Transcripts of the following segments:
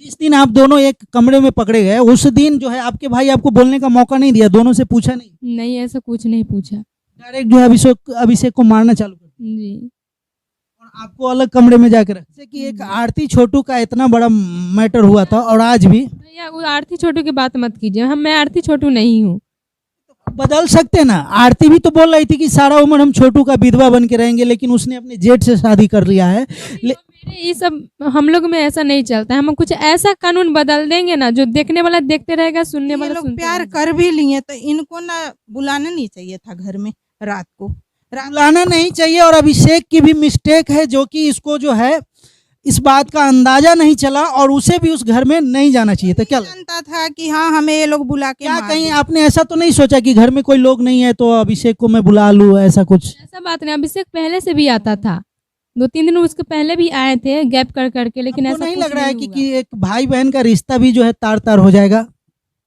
जिस दिन आप दोनों एक कमरे में पकड़े गए उस दिन जो है आपके भाई आपको बोलने का मौका नहीं दिया, दोनों से पूछा नहीं? नहीं, ऐसा कुछ नहीं पूछा। डायरेक्ट जो है अभिषेक अभिषेक को मारना चालू कर दिया जी। और आपको अलग कमरे में जाकर रख। जैसे कि एक आरती छोटू का इतना बड़ा मैटर हुआ था और आज भी भैया वो आरती छोटू की बात मत कीजिए, मैं आरती छोटू नहीं हूँ। बदल सकते ना। आरती भी तो बोल रही थी कि सारा उम्र हम छोटू का विधवा बन के रहेंगे, लेकिन उसने अपने जेठ से शादी कर लिया है। मेरे ये सब हम लोग में ऐसा नहीं चलता है। हम कुछ ऐसा कानून बदल देंगे ना जो देखने वाला देखते रहेगा, सुनने ये वाला लोग सुनते प्यार रहेगा। कर भी लिए तो इनको ना बुलाना नहीं चाहिए था घर में रात को। बुलाना नहीं चाहिए और अभिषेक की भी मिस्टेक है, जो कि इसको जो है इस बात का अंदाजा नहीं चला और उसे भी उस घर में नहीं जाना चाहिए था। क्या जानता था कि हाँ हमें ये लोग बुला के क्या मार कहीं देंगे। आपने ऐसा तो नहीं सोचा कि घर में कोई लोग नहीं है तो अभिषेक को मैं बुला लूं, ऐसा कुछ? ऐसा बात नहीं, अभिषेक पहले से भी आता था, 2-3 दिन उसके पहले भी आए थे गैप कर करके, लेकिन आपको ऐसा नहीं कुछ लग रहा है नहीं कि हुआ। एक भाई बहन का रिश्ता भी जो है तार तार हो जाएगा?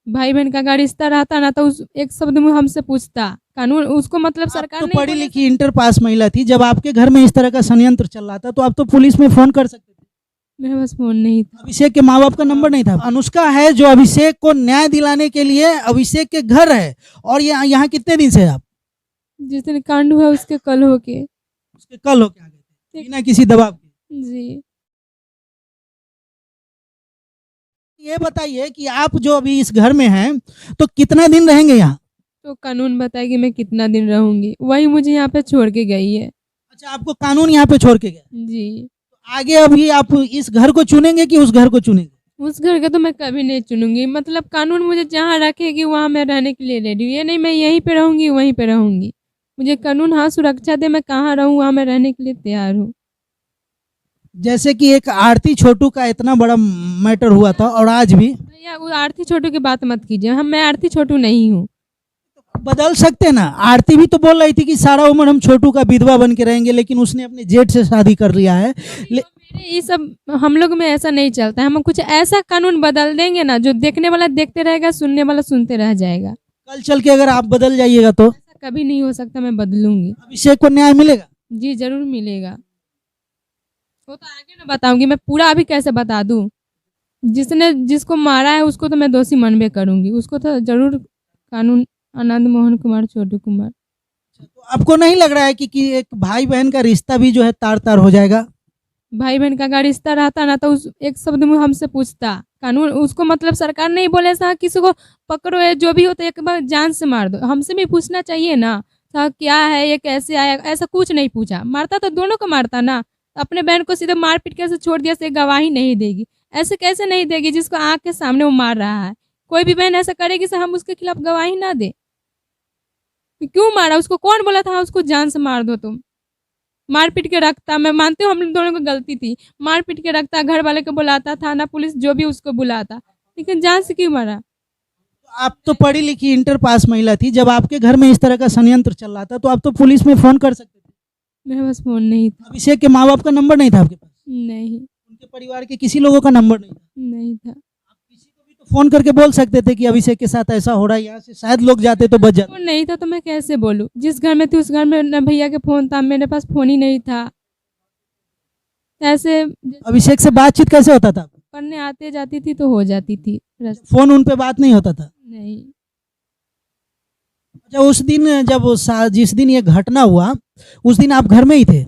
भाई बहन का अगर रिश्ता रहता ना तो उस एक शब्द में हमसे पूछता। कानून उसको मतलब आप सरकार तो नहीं पढ़ी बोले लिखी इंटर पास महिला थी, जब आपके घर में इस तरह का षड्यंत्र चल रहा था तो आप तो पुलिस में फोन कर सकते थे। मेरे पास फोन नहीं था। अभिषेक के माँ बाप का नंबर नहीं था। अनुष्का है जो अभिषेक को न्याय दिलाने के लिए अभिषेक के घर है, और ये यहाँ कितने दिन से है आप? जिस दिन कांड हुआ उसके कल होके। उसके कल होके आ गए थे बिना किसी दबाव के। जी। ये बताइए कि आप जो अभी इस घर में हैं तो कितना दिन रहेंगे यहाँ? तो कानून बताएगी मैं कितना दिन रहूंगी, वही मुझे यहाँ पे छोड़ के गई है। अच्छा, आपको कानून यहाँ पे छोड़ के गया। जी। आगे अभी आप इस घर को चुनेंगे कि उस घर को चुनेंगे? उस घर का तो मैं कभी नहीं चुनूंगी। मतलब कानून मुझे जहाँ रखेगी वहाँ मैं रहने के लिए रेडी हूँ। ये नहीं मैं यहीं पे रहूंगी वहीं पे रहूंगी। मुझे कानून हाँ सुरक्षा दे, मैं कहाँ रहूँ वहाँ मैं रहने के लिए तैयार हूँ। जैसे कि एक आरती छोटू का इतना बड़ा मैटर हुआ था और आज भी भैया वो आरती छोटू की बात मत कीजिए, मैं आरती छोटू नहीं हूँ। बदल सकते ना। आरती भी तो बोल रही थी कि सारा उम्र हम छोटू का विधवा बन के रहेंगे, लेकिन उसने अपने जेठ से शादी कर लिया है। मेरे ये सब हम लोग में ऐसा नहीं चलता है। हम कुछ ऐसा कानून बदल देंगे ना जो देखने वाला देखते रहेगा, सुनने वाला सुनते रह जाएगा। कल चल के अगर आप बदल जाइएगा तो ऐसा कभी नहीं हो सकता, मैं बदलूंगी। अभिषेक को न्याय मिलेगा? जी जरूर मिलेगा। वो तो आगे ना बताऊंगी, मैं पूरा अभी कैसे बता दूं। जिसने जिसको मारा है उसको तो मैं दोषी मानबे करूंगी, उसको तो जरूर कानून। आनंद मोहन कुमार, छोटू कुमार। तो आपको नहीं लग रहा है कि एक भाई बहन का रिश्ता भी जो है तार तार हो जाएगा? भाई बहन का अगर रिश्ता रहता ना तो उस एक शब्द में हमसे पूछता। कानून उसको मतलब सरकार नहीं बोले सा किसी को पकड़ो या जो भी होता है एक बार जान से मार दो, हमसे भी पूछना चाहिए ना था क्या है ये कैसे आया। ऐसा कुछ नहीं पूछा, मारता तो दोनों को मारता ना। अपने बहन को सीधे मार पीट के छोड़ दिया, से गवाही नहीं देगी। ऐसे कैसे नहीं देगी जिसको आँख के सामने वो मार रहा है। कोई भी बहन ऐसा करेगी से हम उसके खिलाफ गवाही ना दे। क्यों मारा उसको, कौन बोला था उसको जान से मार दो तुम। मार पीट के रखता, मैं मानती हूँ हम लोग दोनों को गलती थी। मार पीट के रखता, घर वाले को बुलाता, थाना पुलिस जो भी उसको बुलाता, लेकिन जान से क्यों मारा। आप तो पढ़ी लिखी इंटर पास महिला थी, जब आपके घर में इस तरह का षड्यंत्र चल रहा था तो आप तो पुलिस में फोन कर सकते थे। मेरे पास फोन नहीं था। अभिषेक के माँ बाप का नंबर नहीं था आपके पास? नहीं। उनके परिवार के किसी लोगों का नंबर नहीं था? नहीं था। आप किसी को भी तो फोन करके बोल सकते थे कि अभिषेक के साथ ऐसा हो रहा है, यहाँ से शायद लोग जाते तो बच जाते। फोन नहीं था तो मैं कैसे बोलूँ। जिस घर में थी उस घर में न भैया के फोन था, मेरे पास फोन ही नहीं था। ऐसे अभिषेक से बातचीत कैसे होता था? पढ़ने आते जाती थी तो हो जाती थी। फोन उन पे बात नहीं होता था? नहीं। अच्छा, उस दिन जब जिस दिन ये घटना हुआ उस दिन आप घर में ही थे?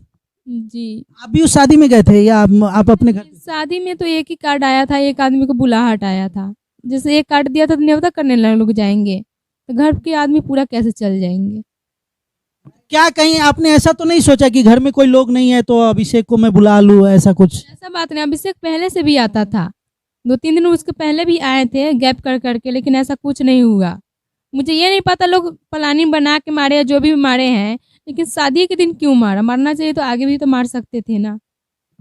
जी। आप भी उस शादी में गए थे या आप अपने घर? शादी में तो एक ही कार्ड आया था, एक आदमी को बुलाहट आया था। जैसे एक कार्ड दिया था तो न्योता करने लोग जाएंगे, तो घर के आदमी पूरा कैसे चल जाएंगे। क्या कहीं आपने ऐसा तो नहीं सोचा कि घर में कोई लोग नहीं है तो अभिषेक को मैं बुला लूं, ऐसा कुछ? ऐसा बात नहीं, अभिषेक पहले से भी आता था, 2-3 दिन उसके पहले भी आए थे गैप कर करके, लेकिन ऐसा कुछ नहीं हुआ। मुझे ये नहीं पता लोग प्लानिंग बना के मारे या जो भी मारे हैं, लेकिन शादी के दिन क्यों मारा। मारना चाहिए तो आगे भी तो मार सकते थे ना।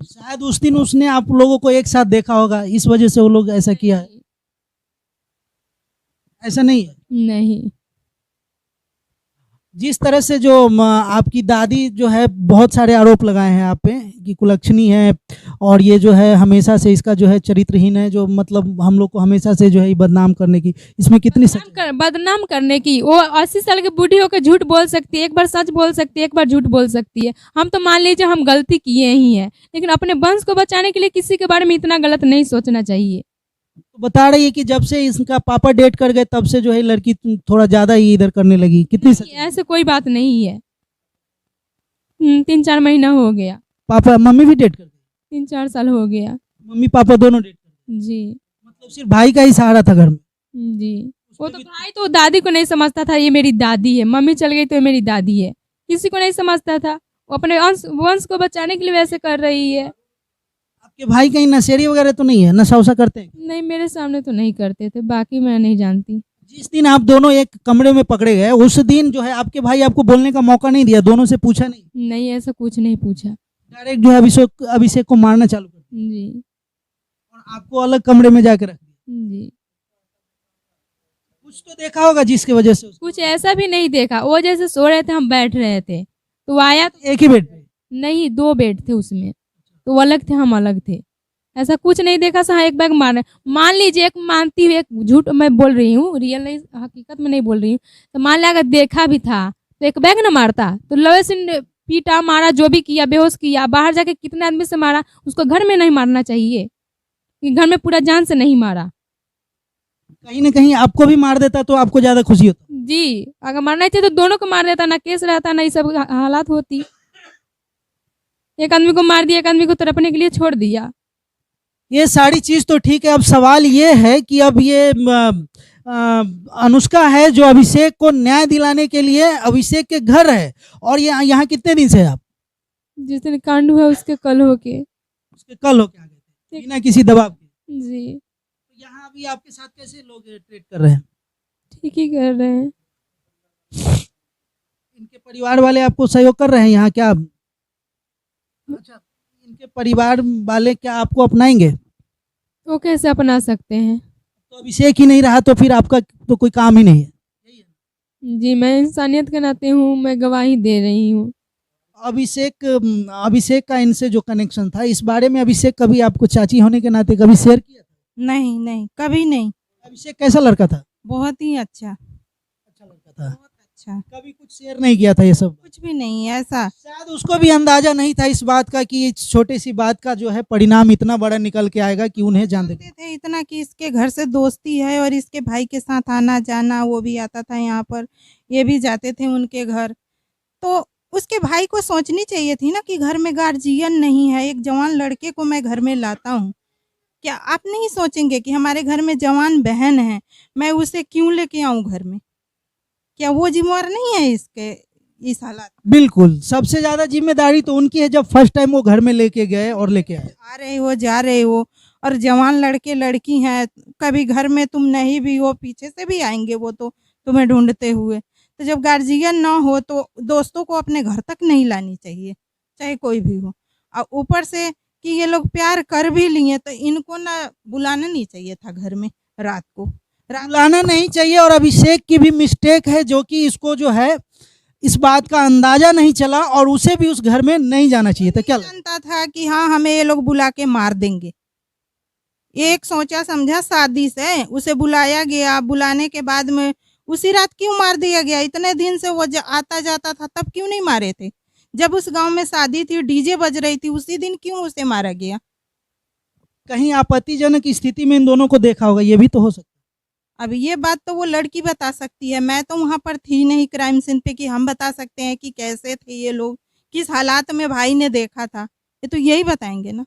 शायद उस दिन उसने आप लोगों को एक साथ देखा होगा, इस वजह से वो लोग ऐसा किया है। ऐसा नहीं है? नहीं। जिस तरह से जो आपकी दादी जो है बहुत सारे आरोप लगाए हैं आप पे कि कुलक्षणी है और ये जो है हमेशा से इसका जो है चरित्रहीन है, जो मतलब हम लोग को हमेशा से जो है बदनाम करने की, इसमें कितनी सच? बदनाम करने की वो 80 साल की बूढ़ी होकर झूठ बोल सकती है, एक बार सच बोल सकती है, एक बार झूठ बोल सकती है। हम तो मान लीजिए हम गलती किए ही हैं, लेकिन अपने वंश को बचाने के लिए किसी के बारे में इतना गलत नहीं सोचना चाहिए। तो बता रही है कि जब से इसका पापा डेट कर गए तब से जो है लड़की थोड़ा ज्यादा ही इधर करने लगी। कितनी सच है? ऐसे कोई बात नहीं है। 3-4 महीना हो गया। पापा मम्मी भी डेट कर गई? 3-4 साल हो गया। मम्मी पापा दोनों डेट कर गए? जी मतलब सिर्फ भाई का ही सहारा था घर में? जी। वो तो भाई तो दादी को नहीं समझता था ये मेरी दादी है, मम्मी चल गई तो ये मेरी दादी है, किसी को नहीं समझता था। वो अपने वंश को बचाने के लिए वैसे कर रही है। आपके भाई कहीं नशेड़ी वगैरह तो नहीं है, नशा वशा करते हैं? नहीं, मेरे सामने तो नहीं करते थे, बाकी मैं नहीं जानती। जिस दिन आप दोनों एक कमरे में पकड़े गए उस दिन जो है आपके भाई आपको बोलने का मौका नहीं दिया, दोनों से पूछा नहीं? नहीं, ऐसा कुछ नहीं पूछा। डायरेक्ट जो है अभिषेक को मारना चालू कर दिया जी और आपको अलग कमरे में जाके रख दिया। जी। कुछ तो देखा होगा जिसकी वजह से कुछ ऐसा भी नहीं देखा, वो जैसे सो रहे थे हम बैठ रहे थे तो वो आया तो एक ही बेड पे? नहीं, 2 बेड थे उसमें, तो वो अलग थे हम अलग थे। ऐसा कुछ नहीं देखा। हाँ, एक बैग मारने, मान लीजिए, एक मानती हूँ, एक झूठ मैं बोल रही हूँ, रियल नहीं, हकीकत में नहीं बोल रही हूँ। तो मान लिया अगर देखा भी था तो एक बैग ना मारता, तो लोहे से पीटा मारा, जो भी किया, बेहोश किया, बाहर जाके कितने आदमी से मारा, उसको घर में नहीं मारना चाहिए कि घर में पूरा जान से नहीं मारा। कहीं ना कहीं आपको भी मार देता तो आपको ज्यादा खुशी होता? जी, अगर मारना चाहिए तो दोनों को मार देता, ना केस रहता, ना ये सब हालात होती। एक आदमी को मार दिया, एक आदमी को तड़पने के लिए छोड़ दिया। ये सारी चीज तो ठीक है, अब सवाल ये है कि अब ये अनुष्का है जो अभिषेक को न्याय दिलाने के लिए अभिषेक के घर है, और ये यहाँ कितने दिन से आप? जिस दिन कांड हुआ उसके कल होके। उसके कल होके आ गए थे बिना किसी दबाव के? जी। तो यहाँ अभी आपके साथ कैसे लोग ट्रीट कर रहे हैं? ठीक ही कर रहे हैं। इनके परिवार वाले आपको सहयोग कर रहे हैं यहाँ क्या? अच्छा, इनके परिवार वाले क्या आपको अपनाएंगे? वो कैसे अपना सकते हैं? तो अभिषेक ही नहीं रहा तो फिर आपका तो कोई काम ही नहीं है। जी, मैं इंसानियत के नाते हूँ, मैं गवाही दे रही हूँ। अभिषेक का इनसे जो कनेक्शन था, इस बारे में अभिषेक कभी आपको चाची होने के नाते कभी शेयर किया था? नहीं नहीं, कभी नहीं। अभिषेक कैसा लड़का था? बहुत ही अच्छा लड़का था। बहुत अच्छा। कभी कुछ शेयर नहीं किया था ये सब? कुछ भी नहीं ऐसा। शायद उसको भी अंदाजा नहीं था इस बात का कि इस छोटी सी बात का जो है परिणाम इतना बड़ा निकल के आएगा कि उन्हें जान जानते थे इतना कि इसके घर से दोस्ती है और इसके भाई के साथ आना जाना, वो भी आता था यहाँ पर, ये भी जाते थे उनके घर। तो उसके भाई को सोचनी चाहिए थी ना कि घर में गार्जियन नहीं है, एक जवान लड़के को मैं घर में लाता हूँ, क्या आप नहीं सोचेंगे कि हमारे घर में जवान बहन है, मैं उसे क्यों लेके आऊँ घर में? क्या वो जिम्मेवार नहीं है इसके इस हालात? बिल्कुल, सबसे ज्यादा जिम्मेदारी तो उनकी है जब फर्स्ट टाइम वो घर में लेके गए और लेके आए। आ रहे हो जा रहे हो, और जवान लड़के लड़की हैं, कभी घर में तुम नहीं भी हो, पीछे से भी आएंगे वो तो तुम्हें ढूंढते हुए। तो जब गार्जियन ना हो तो दोस्तों को अपने घर तक नहीं लानी चाहिए, चाहे कोई भी हो। और ऊपर से कि ये लोग प्यार कर भी लिए तो इनको ना बुलाना नहीं चाहिए था घर में रात को। बुलाना नहीं चाहिए, और अभिषेक की भी मिस्टेक है जो कि इसको जो है इस बात का अंदाजा नहीं चला और उसे भी उस घर में नहीं जाना चाहिए था। क्या जानता था कि हाँ हमें ये लोग बुला के मार देंगे, एक सोचा समझा साजिश है, उसे बुलाया गया, बुलाने के बाद में उसी रात क्यों मार दिया गया? इतने दिन से वो आता जाता था तब क्यों नहीं मारे थे? जब उस गांव में शादी थी, डीजे बज रही थी, उसी दिन क्यों उसे मारा गया? कहीं आपत्तिजनक स्थिति में इन दोनों को देखा होगा, ये भी तो हो सकता है। अब ये बात तो वो लड़की बता सकती है, मैं तो वहां पर थी नहीं क्राइम सीन पे कि हम बता सकते हैं कि कैसे थे ये लोग, किस हालात में भाई ने देखा था, ये तो यही बताएंगे ना।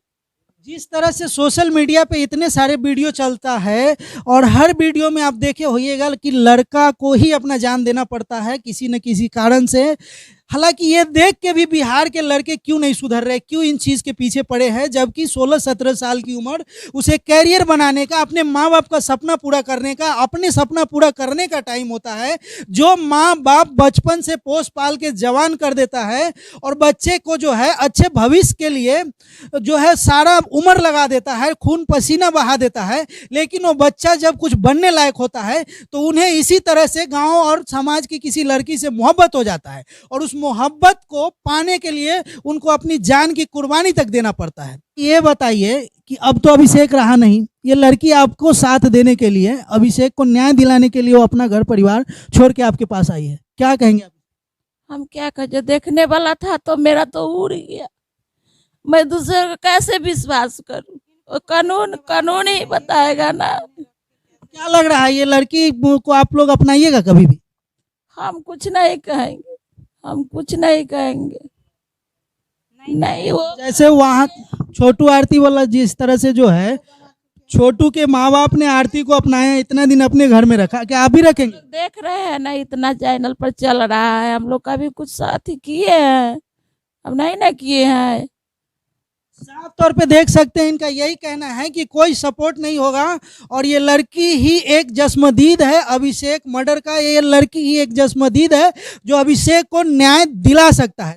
जिस तरह से सोशल मीडिया पे इतने सारे वीडियो चलता है और हर वीडियो में आप देखे होइएगा कि लड़का को ही अपना जान देना पड़ता है किसी न किसी कारण से। हालांकि ये देख के भी बिहार के लड़के क्यों नहीं सुधर रहे, क्यों इन चीज़ के पीछे पड़े हैं, जबकि 16-17 साल की उम्र उसे कैरियर बनाने का, अपने माँ बाप का सपना पूरा करने का, अपने सपना पूरा करने का टाइम होता है। जो माँ बाप बचपन से पोस पाल के जवान कर देता है और बच्चे को जो है अच्छे भविष्य के लिए जो है सारा उम्र लगा देता है, खून पसीना बहा देता है, लेकिन वो बच्चा जब कुछ बनने लायक होता है तो उन्हें इसी तरह से गाँव और समाज की किसी लड़की से मोहब्बत हो जाता है और उस मोहब्बत को पाने के लिए उनको अपनी जान की कुर्बानी तक देना पड़ता है। ये बताइए कि अब तो अभिषेक रहा नहीं, ये लड़की आपको साथ देने के लिए, अभिषेक को न्याय दिलाने के लिए वो अपना घर परिवार छोड़ के आपके पास आई है, क्या कहेंगे आप? हम क्या कहें, देखने वाला था तो मेरा तो उड़ गया, मैं दूसरे को कैसे विश्वास करूं? कानून ही बताएगा ना। क्या लग रहा है ये लड़की को आप लोग अपनाइएगा कभी भी? हम कुछ नहीं कहेंगे, हम कुछ नहीं कहेंगे। नहीं वो जैसे वहाँ छोटू आरती वाला जिस तरह से जो है, छोटू के माँ बाप ने आरती को अपनाया, इतना दिन अपने घर में रखा, क्या आप भी रखेंगे? देख रहे हैं ना, इतना चैनल पर चल रहा है, हम लोग का भी कुछ साथ ही किए हैं, अब नहीं ना किए हैं। साफ तौर पे देख सकते हैं इनका यही कहना है कि कोई सपोर्ट नहीं होगा और ये लड़की ही एक जस्मदीद है अभिषेक मर्डर का, ये लड़की ही एक जस्मदीद है जो अभिषेक को न्याय दिला सकता है।